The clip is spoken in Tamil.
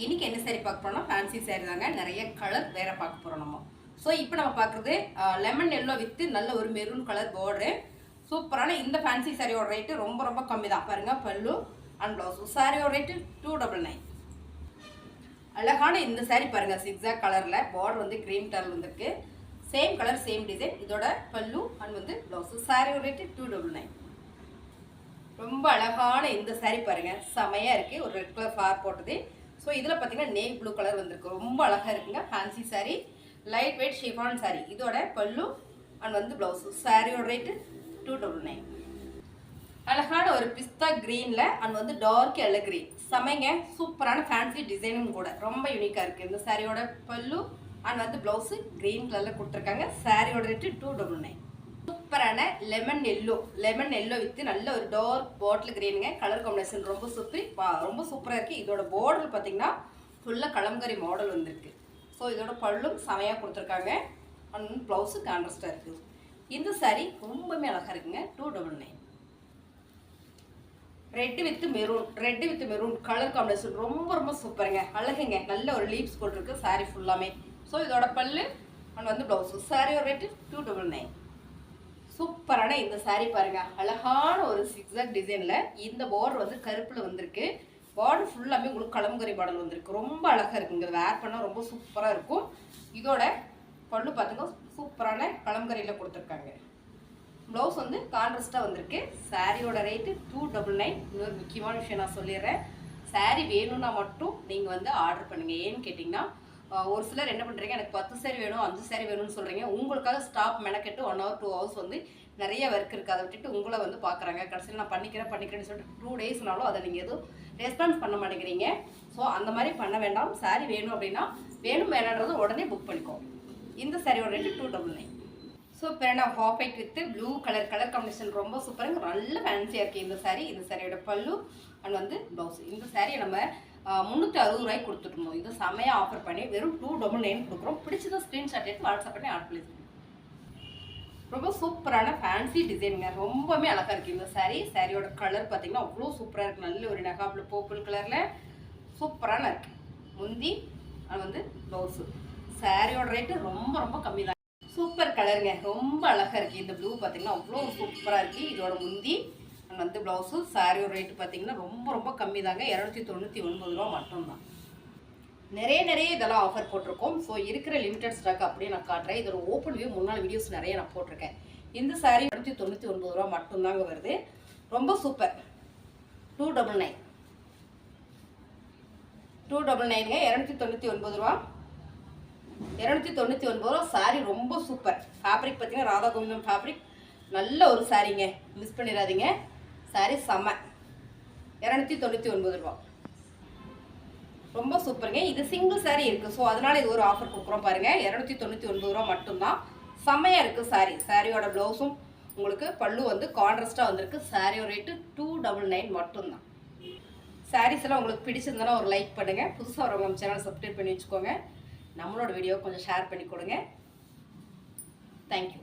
இன்னைக்கு என்ன saree பார்க்க போறோம்னா ஃபேன்சி saree தாங்க. நிறைய கலர் வேற பார்க்க போறோம் நம்ம. ஸோ இப்போ நம்ம பார்க்குறது லெமன் எல்லோ வித் நல்ல ஒரு மெரூன் கலர் பார்டர். சூப்பரான இந்த ஃபேன்சி சாரியோட ரேட்டு ரொம்ப ரொம்ப கம்மி தான். பாருங்க பல்லு அண்ட் ப்ளவுஸ். சாரியோட ரேட்டு 299. அழகான இந்த சாரி பாருங்க, சிக்ஸாக் கலர்ல பார்டர் வந்து கிரீன் கலர் வந்திருக்கு. Same colour same design. இதோட பல்லு அண்ட் வந்து ப்ளவுஸ். சாரியோட ரேட்டு 299. ரொம்ப அழகான இந்த சாரி பாருங்க, செமையா இருக்கு. ஒரு ரெட் கலர் ஃபார் போட்டது. ஸோ இதில் பார்த்தீங்கன்னா நேவி ப்ளூ கலர் வந்திருக்கு. ரொம்ப அழகாக இருக்குங்க. Fancy sorry, light weight chiffon sorry. இதோட பல்லு அண்ட் வந்து ப்ளவுஸ். சாரியோட ரேட்டு 299. அழகான ஒரு பிஸ்தா கிரீனில் அண்ட் வந்து டார்க் எல்லோ கிரீன். செமைங்க, சூப்பரான ஃபேன்சி டிசைனும் கூட ரொம்ப யூனிக்காக இருக்குது. இந்த சாரியோட பல்லு அண்ட் வந்து ப்ளவுஸு கிரீன் கலரில் கொடுத்துருக்காங்க. சாரியோட ரேட்டு 299. சூப்பரான லெமன் எல்லோ வித் நல்ல ஒரு டார்க் பாட்டில் கிரீனுங்க. கலர் காம்பினேஷன் ரொம்ப ரொம்ப சூப்பராக இருக்குது. இதோட பார்டர் பார்த்தீங்கன்னா ஃபுல்லாக கலம்கரி மாடல் வந்திருக்கு. ஸோ இதோட பல்லும் செமையாக கொடுத்துருக்காங்க. அண்ட் ப்ளவுஸு கான்ட்ராஸ்டாக இருக்குது. இந்த சாரீ ரொம்பவுமே அழகாக இருக்குங்க. 299. Red with maroon colour combination ரொம்ப ரொம்ப சூப்பருங்க. அழகுங்க. நல்ல ஒரு லீவ்ஸ் போட்டிருக்கு சாரீ ஃபுல்லாமே. ஸோ இதோட பல்லு அண்ட் வந்து ப்ளவுஸு. சாரியோட ரேட்டு 299. சூப்பரான இந்த சாரீ பாருங்க, அழகான ஒரு சிக்ஸாக் டிசைன்ல இந்த பார்டர் வந்து கருப்புல வந்திருக்கு. பார்டர் ஃபுல்லாமே உங்களுக்கு கலம்கரி மாடல் வந்திருக்கு. ரொம்ப அழகா இருக்குங்க. வேர் பண்ணால் ரொம்ப சூப்பரா இருக்கும். இதோட பல்லு பார்த்துங்க, சூப்பரான கலம்கரியில கொடுத்துருக்காங்க. ப்ளவுஸ் வந்து கான்ட்ராஸ்டா வந்திருக்கு. சாரியோட ரேட்டு 299. இன்னொரு முக்கியமான விஷயம் நான் சொல்லிடுறேன், சாரீ வேணும்னா மட்டும் நீங்க வந்து ஆர்டர் பண்ணுங்க. ஏன்னு கேட்டிங்கன்னா ஒரு சிலர் என்ன பண்ணுறீங்க, எனக்கு 10 சாரி வேணும் 5 சாரி வேணும்னு சொல்கிறீங்க. உங்களுக்காக ஸ்டாப் மெனக்கெட்டு 1 hour 2 hours வந்து நிறைய ஒர்க் இருக்குது. அதை விட்டுட்டு உங்களை வந்து பார்க்குறாங்க. கடைசியில் நான் பண்ணிக்கிறேன்னு சொல்லிட்டு 2 daysனாலும் அதை நீங்கள் எதுவும் ரெஸ்பான்ஸ் பண்ண மாட்டேங்கிறீங்க. ஸோ அந்த மாதிரி பண்ண வேண்டாம். சாரி வேணும் அப்படின்னா வேணான்றது உடனே புக் பண்ணிக்கோ. இந்த சாரியோட ரேட்டு 299. ஸோ இப்போ என்ன half white with blue colour combination ரொம்ப சூப்பராக நல்ல ஃபேன்சியாக இருக்குது இந்த சாரீ. இந்த சாரியோட பல்லு அண்ட் வந்து ப்ளவுஸ். இந்த சாரியை நம்ம 360 ரூபாய்க்கு கொடுத்துருந்தோம். இது செமையாக ஆஃபர் பண்ணி வெறும் 299 கொடுக்குறோம். பிடிச்சதை ஸ்க்ரீன்ஷாட் எடுத்து வாட்ஸ்அப் பண்ணி ஆர்டர் ப்ளேஸ். ரொம்ப சூப்பரான ஃபேன்சி டிசைனுங்க. ரொம்பவே அழகாக இருக்குது இந்த சாரியோட கலர் பார்த்தீங்கன்னா அவ்வளோ சூப்பராக இருக்குது. நல்ல ஒரு நெகாப்பில் பர்பிள் கலரில் சூப்பரான இருக்குது. முந்தி அது வந்து ப்ளவுஸு. சாரியோட ரேட்டு ரொம்ப ரொம்ப கம்மி தான். சூப்பர் கலருங்க, ரொம்ப அழகாக இருக்குது. இந்த ப்ளூ பார்த்தீங்கன்னா அவ்வளோ சூப்பராக இருக்குது. இதோட முந்தி வந்து ப்ளவுஸு. சாரியோட ரேட்டு பார்த்தீங்கன்னா ரொம்ப ரொம்ப கம்மி தாங்க. 299 ரூபா மட்டும்தான். நிறைய இதெல்லாம் ஆஃபர் போட்டிருக்கோம். ஸோ இருக்கிற லிமிடெட் ஸ்டாக் அப்படியே நான் காட்டுறேன். இதோட ஓப்பன் வியூ முன்னாள் வீடியோஸ் நிறைய நான் போட்டிருக்கேன். இந்த சாரீ 299 ரூபா மட்டும்தாங்க வருது. ரொம்ப சூப்பர். 299. 299ங்க. 299 ரூபா. 299 ரூபா. சாரீ ரொம்ப சூப்பர். ஃபேப்ரிக் பார்த்தீங்கன்னா ராதா கோவிந்தம் ஃபேப்ரிக். நல்ல ஒரு சாரீங்க, மிஸ் பண்ணிடாதீங்க. சாரீ செம்ம. 299 ரூபா. ரொம்ப சூப்பருங்க. இது சிங்கிள் சாரீ இருக்குது. ஸோ அதனால இது ஒரு ஆஃபர் கொடுக்குறோம் பாருங்க. 299 ரூபா மட்டும்தான். செம்மையாக இருக்குது சாரீ. சாரியோட ப்ளவுஸும் உங்களுக்கு பல்லு வந்து கான்ட்ராஸ்டாக வந்திருக்கு. சாரியோட ரேட்டு 299 மட்டும்தான். சாரீஸ் எல்லாம் உங்களுக்கு பிடிச்சிருந்தாலும் ஒரு லைக் பண்ணுங்க. புதுசாக வரவங்க நம்ம சேனல் சப்ஸ்கிரைப் பண்ணி வச்சுக்கோங்க. நம்மளோட வீடியோ கொஞ்சம் ஷேர் பண்ணி கொடுங்க. தேங்க்யூ.